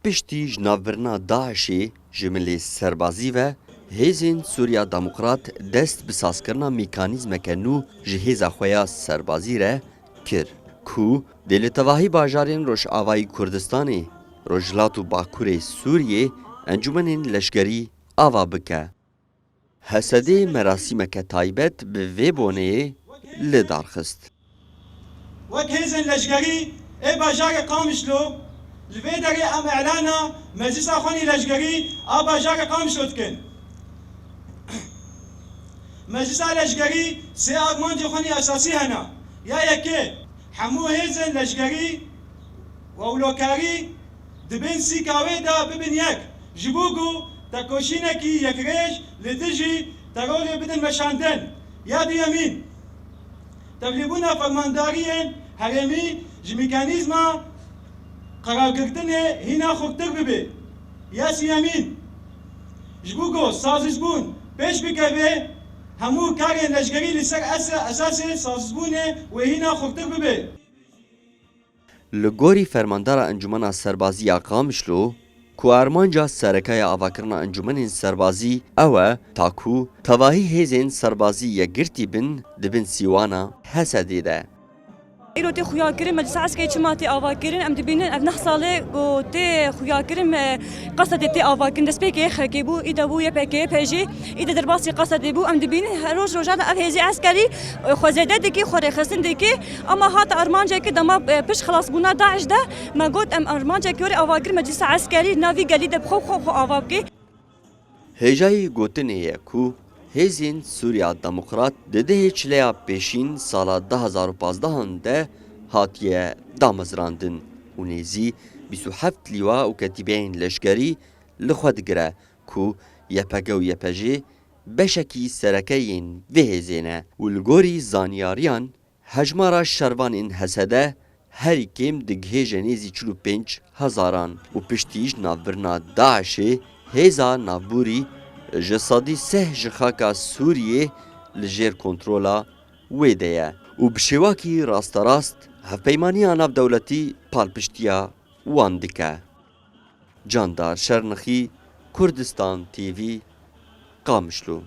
پشتی جنابرنا داعشی جمله سربازی و هیزین سوریا دموکرات دست بسازکرنا میکانیزم نو جهیزا خویا سربازی ره کر کو دلتواهی باجارین روش آوای کردستانی روجلات و باکور سوریه انجمن لشکری آوا بکه حسده مراسم که تایبت به وی بونه لدارخست وك هيزن لشقري اي باجار قامشلو الفيدري ام اعلانا مجلس اخواني لشقري ا باجار قامشلو تكن مجلس لشقري سي ارمان اخواني اساسي هنا يا يكي حمو هيزن لشقري وولوكاري دبن سي كاويدا ببن يك جبوغو تاكوشينكي يكريش لتجي ترولي بدن مشاندن يا دي يمين تغلبونا فرمانداريين هرمي جميكانيزما قرار گرتنه هنا خوكتر ببي يا سيامين جبوغو ساززبون پیش بكبه همو كارين لشگري لسر اساس ساززبونه وهنا خوكتر ببي لگوری فرماندار انجمن سربازی قامشلو کو ارمانجا سرکای آواکرنا انجمن سربازی او تاکو تواهی هیزین سربازی یگرتی بن دبن سیوانا حسدی ده ایرو تی خویا کریم مجلس عسکری چماتی آوا کرین ام دبینن اب نه ساله گو تی خویا کریم قصد تی آوا کرین دست پیکی خکی بو ایدا بو یپکی پیجی ایدا درباسی قصد بو ام دبینن روز روزانه اب هیزی عسکری خوزیده دیکی خوری خسن دیکی اما هات ارمانجا کی دما پیش خلاص بونا داعش ده ما گوت ام ارمانجا کی آوا کریم مجلس عسکری ناوی گلی ده خو آوا کی هجای گوتنه کو هیزین سوریا دموکرات دده چلیا پیشین سالا 2015 ده هاتیه دامزراندن و نیزی 27 لیوا و کتیبین لشکری لخود گره کو یپگه و یپجه بشکی سرکین وهزینه و لگوری زانیاریان هجمارا شروان حسده هری کم دگه جنیزی 45,000 و پشتیش نابرنا داعشه هیزا نابوری جسادی سه جخاکا سوریه لجیر کنترولا ویدهیه و بشواکی راست راست هفپیمانی آناف دولتی پالپشتیا وان دکه جاندار شرنخی کردستان تیوی قامشلو